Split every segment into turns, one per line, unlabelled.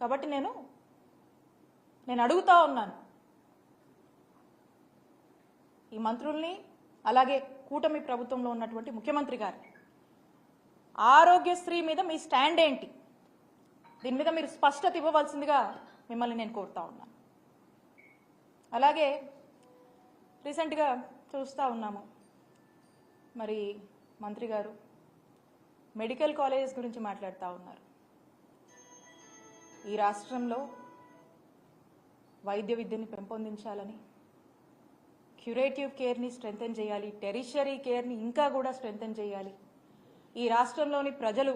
కాబట్టి నేను అడుగుతా ఉన్నాను ఈ మంత్రుల్ని, అలాగే కూటమి ప్రభుత్వంలో ఉన్నటువంటి ముఖ్యమంత్రి గారు, ఆరోగ్యశ్రీ మీద మీ స్టాండ్ ఏంటి? దీని మీద మీరు స్పష్టత ఇవ్వవలసిందిగా మిమ్మల్ని నేను కోరుతా ఉన్నాను. అలాగే రీసెంట్గా చూస్తూ ఉన్నాము, మరి మంత్రి గారు మెడికల్ కాలేజెస్ గురించి మాట్లాడుతూ ఉన్నారు. ఈ రాష్ట్రంలో వైద్య విద్యని పెంపొందించాలని, క్యూరేటివ్ కేర్ని స్ట్రెంథెన్ చేయాలి, టెరిషరీ కేర్ని ఇంకా కూడా స్ట్రెంథెన్ చేయాలి. ఈ రాష్ట్రంలోని ప్రజలు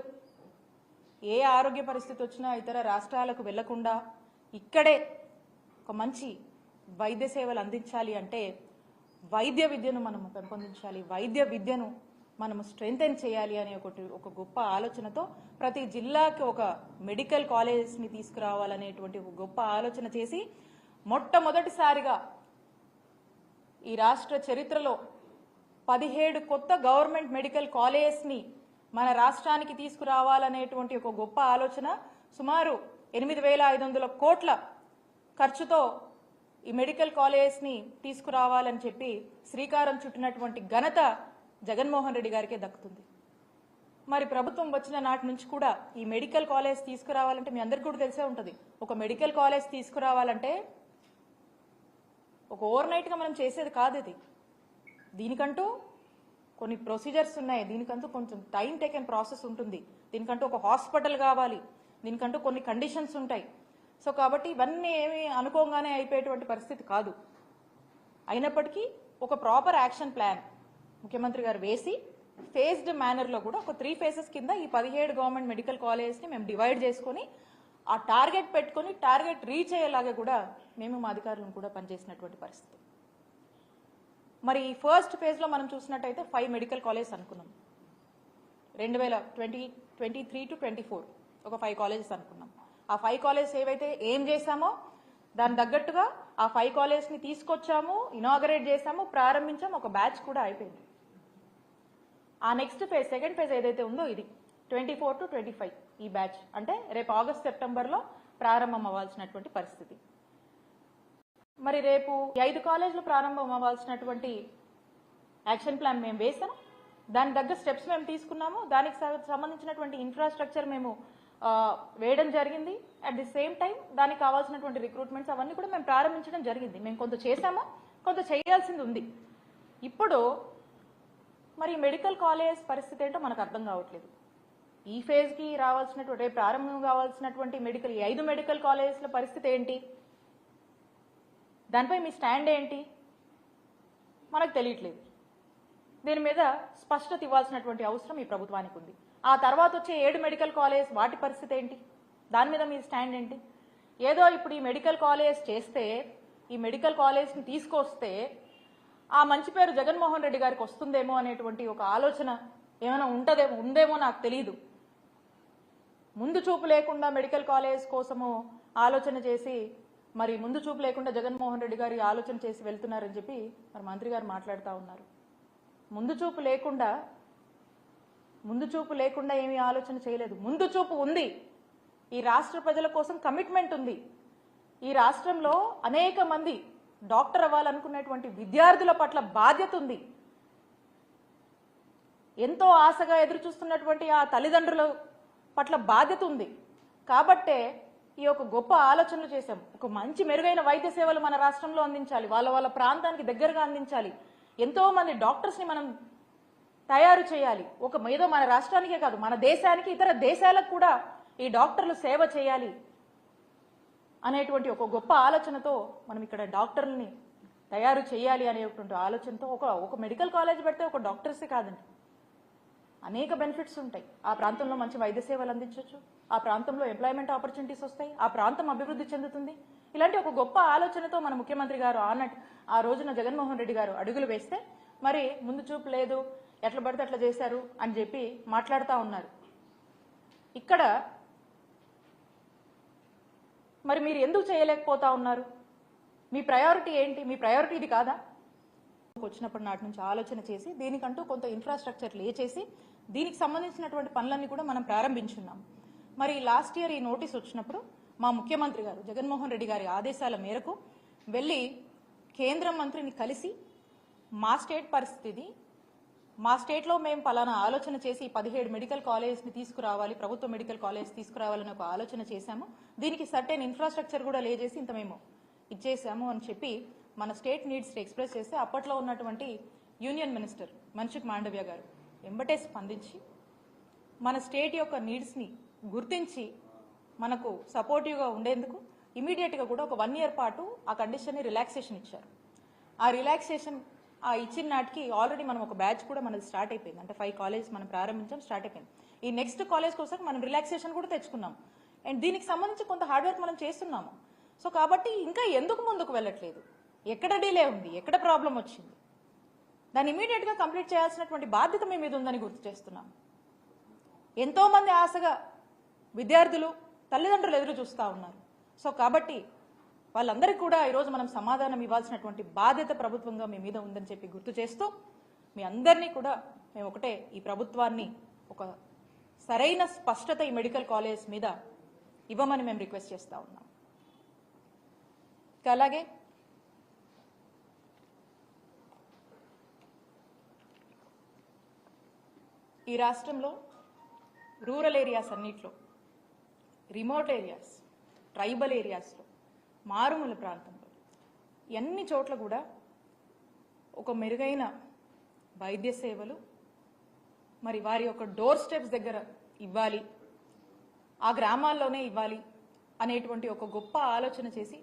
ఏ ఆరోగ్య పరిస్థితి వచ్చినా ఇతర రాష్ట్రాలకు వెళ్లకుండా ఇక్కడే ఒక మంచి వైద్య సేవలు అందించాలి అంటే వైద్య విద్యను మనము పెంపొందించాలి, వైద్య విద్యను మనము స్ట్రెంథెన్ చేయాలి అనే ఒక గొప్ప ఆలోచనతో ప్రతి జిల్లాకి ఒక మెడికల్ కాలేజెస్ని తీసుకురావాలనేటువంటి ఒక గొప్ప ఆలోచన చేసి మొట్టమొదటిసారిగా ఈ రాష్ట్ర చరిత్రలో 17 కొత్త గవర్నమెంట్ మెడికల్ కాలేజెస్ని మన రాష్ట్రానికి తీసుకురావాలనేటువంటి ఒక గొప్ప ఆలోచన, సుమారు 8,500 కోట్ల ఖర్చుతో ఈ మెడికల్ కాలేజెస్ని తీసుకురావాలని చెప్పి శ్రీకారం చుట్టినటువంటి ఘనత జగన్మోహన్ రెడ్డి గారికే దక్కుతుంది. మరి ప్రభుత్వం వచ్చిన నాటి నుంచి కూడా ఈ మెడికల్ కాలేజ్ తీసుకురావాలంటే మీ అందరికీ కూడా తెలిసే ఉంటుంది. ఒక మెడికల్ కాలేజ్ తీసుకురావాలంటే ఒక ఓవర్ నైట్గా మనం చేసేది కాదు. ఇది దీనికంటూ కొన్ని ప్రొసీజర్స్ ఉన్నాయి, దీనికంటూ కొంచెం టైం టేకెన్ ప్రాసెస్ ఉంటుంది, దీనికంటూ ఒక హాస్పిటల్ కావాలి, దీనికంటూ కొన్ని కండిషన్స్ ఉంటాయి. సో కాబట్టి ఇవన్నీ ఏమి అనుకోగానే అయిపోయేటువంటి పరిస్థితి కాదు. అయినప్పటికీ ఒక ప్రాపర్ యాక్షన్ ప్లాన్ ముఖ్యమంత్రి గారు వేసి ఫేజ్డ్ మేనర్లో కూడా ఒక 3 phases కింద ఈ 17 గవర్నమెంట్ మెడికల్ కాలేజెస్ని మేము డివైడ్ చేసుకొని ఆ టార్గెట్ పెట్టుకొని టార్గెట్ రీచ్ అయ్యేలాగా కూడా మేము మా అధికారులను కూడా పనిచేసినటువంటి పరిస్థితి. మరి ఈ ఫస్ట్ ఫేజ్లో మనం చూసినట్టయితే 5 మెడికల్ కాలేజెస్ అనుకున్నాం. 2023 to 24 ఒక 5 కాలేజెస్ అనుకున్నాం. ఆ 5 కాలేజెస్ ఏవైతే ఏం చేశామో దాని తగ్గట్టుగా ఆ 5 కాలేజెస్ని తీసుకొచ్చాము, ఇనాగరేట్ చేశాము, ప్రారంభించాము, ఒక బ్యాచ్ కూడా అయిపోయింది. ఆ నెక్స్ట్ ఫేజ్, సెకండ్ ఫేజ్ ఏదైతే ఉందో ఇది 24 to 25 ఈ బ్యాచ్ అంటే రేపు ఆగస్ట్ సెప్టెంబర్లో ప్రారంభం అవ్వాల్సినటువంటి పరిస్థితి. మరి రేపు 5 కాలేజీలు ప్రారంభం అవ్వాల్సినటువంటి యాక్షన్ ప్లాన్ మేము వేసాం, దాని తగ్గ స్టెప్స్ మేము తీసుకున్నాము, దానికి సంబంధించినటువంటి ఇన్ఫ్రాస్ట్రక్చర్ మేము వేయడం జరిగింది. అట్ ది సేమ్ టైం దానికి కావాల్సినటువంటి రిక్రూట్మెంట్స్ అవన్నీ కూడా మేము ప్రారంభించడం జరిగింది. మేము కొంత చేసాము, కొంత చేయాల్సింది ఉంది. ఇప్పుడు మరి మెడికల్ కాలేజ్ పరిస్థితి ఏంటో మనకు అర్థం కావట్లేదు. ఈ ఫేజ్కి రావాల్సినటువంటి, రేపు ప్రారంభం కావాల్సినటువంటి ఈ 5 మెడికల్ కాలేజెస్ల పరిస్థితి ఏంటి, దానిపై మీ స్టాండ్ ఏంటి మనకు తెలియట్లేదు. దీని మీద స్పష్టత ఇవ్వాల్సినటువంటి అవసరం ఈ ప్రభుత్వానికి ఉంది. ఆ తర్వాత వచ్చే 7 మెడికల్ కాలేజ్ వాటి పరిస్థితి ఏంటి, దాని మీద మీ స్టాండ్ ఏంటి? ఏదో ఇప్పుడు ఈ మెడికల్ కాలేజ్ చేస్తే, ఈ మెడికల్ కాలేజ్ని తీసుకొస్తే ఆ మంచి పేరు జగన్మోహన్ రెడ్డి గారికి వస్తుందేమో అనేటువంటి ఒక ఆలోచన ఏమైనా ఉందేమో నాకు తెలియదు. ముందు చూపు లేకుండా మెడికల్ కాలేజ్ కోసము ఆలోచన చేసి, మరి ముందు చూపు లేకుండా జగన్మోహన్ రెడ్డి గారి ఆలోచన చేసి వెళ్తున్నారని చెప్పి మరి మంత్రి గారు మాట్లాడుతూ ఉన్నారు. ముందు చూపు లేకుండా ఏమీ ఆలోచన చేయలేదు. ముందు చూపు ఉంది. ఈ రాష్ట్ర ప్రజల కోసం కమిట్మెంట్ ఉంది. ఈ రాష్ట్రంలో అనేక మంది డాక్టర్ అవ్వాలనుకునేటువంటి విద్యార్థుల పట్ల బాధ్యత ఉంది. ఎంతో ఆశగా ఎదురు చూస్తున్నటువంటి ఆ తల్లిదండ్రుల పట్ల బాధ్యత ఉంది. కాబట్టే ఈ ఒక గొప్ప ఆలోచనలు చేశాం. ఒక మంచి మెరుగైన వైద్య సేవలు మన రాష్ట్రంలో అందించాలి, వాళ్ళ ప్రాంతానికి దగ్గరగా అందించాలి. ఎంతో మంది డాక్టర్స్ని మనం తయారు చేయాలి. ఏదో మన రాష్ట్రానికే కాదు, మన దేశానికి, ఇతర దేశాలకు కూడా ఈ డాక్టర్లు సేవ చేయాలి అనేటువంటి ఒక గొప్ప ఆలోచనతో మనం ఇక్కడ డాక్టర్లని తయారు చేయాలి అనేటువంటి ఆలోచనతో ఒక మెడికల్ కాలేజ్ పెడితే ఒక డాక్టర్సే కాదండి, అనేక బెనిఫిట్స్ ఉంటాయి. ఆ ప్రాంతంలో మంచి వైద్య సేవలు అందించవచ్చు, ఆ ప్రాంతంలో ఎంప్లాయ్మెంట్ ఆపర్చునిటీస్ వస్తాయి, ఆ ప్రాంతం అభివృద్ధి చెందుతుంది. ఇలాంటి ఒక గొప్ప ఆలోచనతో మన ముఖ్యమంత్రి గారు ఆ రోజున జగన్మోహన్ రెడ్డి గారు అడుగులు వేస్తే మరి ముందు చూపు లేదు, ఎట్లా పడితే అట్లా చేశారు అని చెప్పి మాట్లాడుతూ ఉన్నారు. ఇక్కడ మరి మీరు ఎందుకు చేయలేకపోతా ఉన్నారు? మీ ప్రయారిటీ ఏంటి? మీ ప్రయారిటీ ఇది కాదా? వచ్చినప్పటి నాటి నుంచి ఆలోచన చేసి దీనికంటూ కొంత ఇన్ఫ్రాస్ట్రక్చర్ లే చేసి దీనికి సంబంధించినటువంటి పనులన్నీ కూడా మనం ప్రారంభించున్నాం. మరి లాస్ట్ ఇయర్ ఈ నోటీస్ వచ్చినప్పుడు మా ముఖ్యమంత్రి గారు జగన్మోహన్ రెడ్డి గారి ఆదేశాల మేరకు వెళ్ళి కేంద్ర మంత్రిని కలిసి మా స్టేట్ పరిస్థితి, మా స్టేట్లో మేము పలానా ఆలోచన చేసి 17 మెడికల్ కాలేజ్ని తీసుకురావాలి, ప్రభుత్వ మెడికల్ కాలేజ్ తీసుకురావాలని ఒక ఆలోచన చేశాము. దీనికి సర్టెన్ ఇన్ఫ్రాస్ట్రక్చర్ కూడా లేజేసి ఇంత మేము ఇచ్చేసాము అని చెప్పి మన స్టేట్ నీడ్స్ ఎక్స్ప్రెస్ చేస్తే అప్పట్లో ఉన్నటువంటి యూనియన్ మినిస్టర్ మన్సుఖ్ మాండవ్య గారు ఎంబటే స్పందించి మన స్టేట్ యొక్క నీడ్స్ని గుర్తించి మనకు సపోర్టివ్గా ఉండేందుకు ఇమీడియట్గా కూడా ఒక 1 year పాటు ఆ కండిషన్ని రిలాక్సేషన్ ఇచ్చారు. ఆ రిలాక్సేషన్ ఇచ్చిన నాటికి ఆల్రెడీ మనం ఒక బ్యాచ్ కూడా మనది స్టార్ట్ అయిపోయింది. అంటే 5 కాలేజ్ మనం ప్రారంభించాం, స్టార్ట్ అయిపోయింది. ఈ నెక్స్ట్ కాలేజ్ కోసం మనం రిలాక్సేషన్ కూడా తెచ్చుకున్నాం. అండ్ దీనికి సంబంధించి కొంత హార్డ్ వర్క్ మనం చేస్తున్నాము. సో కాబట్టి ఇంకా ఎందుకు ముందుకు వెళ్ళట్లేదు, ఎక్కడ డిలే ఉంది, ఎక్కడ ప్రాబ్లం వచ్చింది, దాన్ని ఇమీడియట్గా కంప్లీట్ చేయాల్సినటువంటి బాధ్యత మీ మీద ఉందని గుర్తు చేస్తున్నాం. ఎంతో మంది ఆశగా విద్యార్థులు, తల్లిదండ్రులు ఎదురు చూస్తూ ఉన్నారు. సో కాబట్టి వాళ్ళందరికీ కూడా ఈరోజు మనం సమాధానం ఇవ్వాల్సినటువంటి బాధ్యత ప్రభుత్వంగా మీ మీద ఉందని చెప్పి గుర్తు చేస్తూ మీ అందరినీ కూడా మేము ఒకటే, ఈ ప్రభుత్వాన్ని ఒక సరైన స్పష్టత ఈ మెడికల్ కాలేజ్ మీద ఇవ్వమని మేము రిక్వెస్ట్ చేస్తూ ఉన్నాం. అలాగే ఈ రాష్ట్రంలో రూరల్ ఏరియాస్ అన్నిట్లో, రిమోట్ ఏరియాస్, ట్రైబల్ ఏరియాస్లో, మారుమూల ప్రాంతంలో అన్ని చోట్ల కూడా ఒక మెరుగైన వైద్య సేవలు మరి వారి యొక్క డోర్ స్టెప్స్ దగ్గర ఇవ్వాలి, ఆ గ్రామాల్లోనే ఇవ్వాలి అనేటువంటి ఒక గొప్ప ఆలోచన చేసి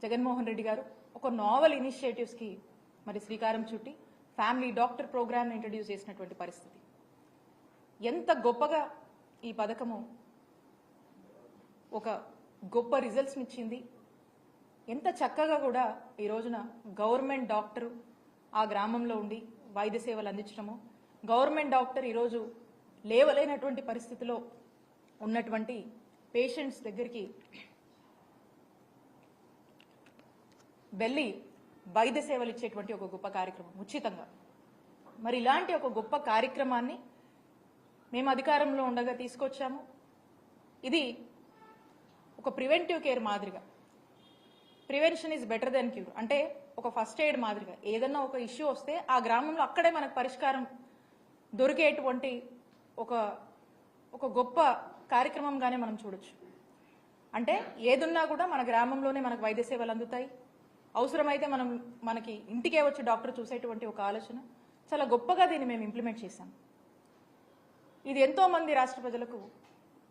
జగన్మోహన్ రెడ్డి గారు ఒక నావెల్ ఇనిషియేటివ్స్కి మరి శ్రీకారం చుట్టి ఫ్యామిలీ డాక్టర్ ప్రోగ్రామ్ని ఇంట్రడ్యూస్ చేసినటువంటి పరిస్థితి. ఎంత గొప్పగా ఈ పథకము ఒక గొప్ప రిజల్ట్స్ని ఇచ్చింది, ఎంత చక్కగా కూడా ఈ రోజున గవర్నమెంట్ డాక్టరు ఆ గ్రామంలో ఉండి వైద్య సేవలు అందించడము, గవర్నమెంట్ డాక్టర్ ఈరోజు లేవలేనటువంటి పరిస్థితిలో ఉన్నటువంటి పేషెంట్స్ దగ్గరికి వెళ్ళి వైద్య సేవలు ఇచ్చేటువంటి ఒక గొప్ప కార్యక్రమం ఉచితంగా. మరి ఇలాంటి ఒక గొప్ప కార్యక్రమాన్ని మేము అధికారంలో ఉండగా తీసుకొచ్చాము. ఇది ఒక ప్రివెంటివ్ కేర్ మాదిరిగా, prevention is better than cure, అంటే ఒక ఫస్ట్ ఎయిడ్ మాదిరిగా ఏదన్నా ఒక ఇష్యూ వస్తే ఆ గ్రామంలో అక్కడే మనకు పరిష్కారం దొరికేటువంటి ఒక గొప్ప కార్యక్రమంగానే మనం చూడొచ్చు. అంటే ఏదున్నా కూడా మన గ్రామంలోనే మనకు వైద్య సేవలు అందుతాయి, అవసరమైతే మనకి ఇంటికే వచ్చి డాక్టర్ చూసేటువంటి ఒక ఆలోచన చాలా గొప్పగా దీన్ని మేము ఇంప్లిమెంట్ చేశాం. ఇది ఎంతో మంది రాష్ట్ర ప్రజలకు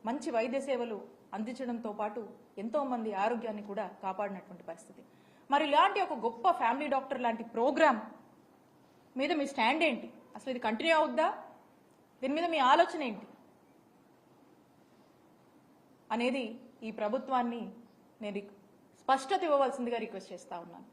మంచి వైద్య సేవలు అందించడంతో పాటు ఎంతో మంది ఆరోగ్యాన్ని కూడా కాపాడినటువంటి పరిస్థితి. మరి ఇలాంటి ఒక గొప్ప ఫ్యామిలీ డాక్టర్ లాంటి ప్రోగ్రామ్ మీద మీ స్టాండ్ ఏంటి, అసలు ఇది కంటిన్యూ అవుద్దా, దీని మీద మీ ఆలోచన ఏంటి అనేది ఈ ప్రభుత్వాన్ని నేను స్పష్టత ఇవ్వవలసిందిగా రిక్వెస్ట్ చేస్తా ఉన్నాను.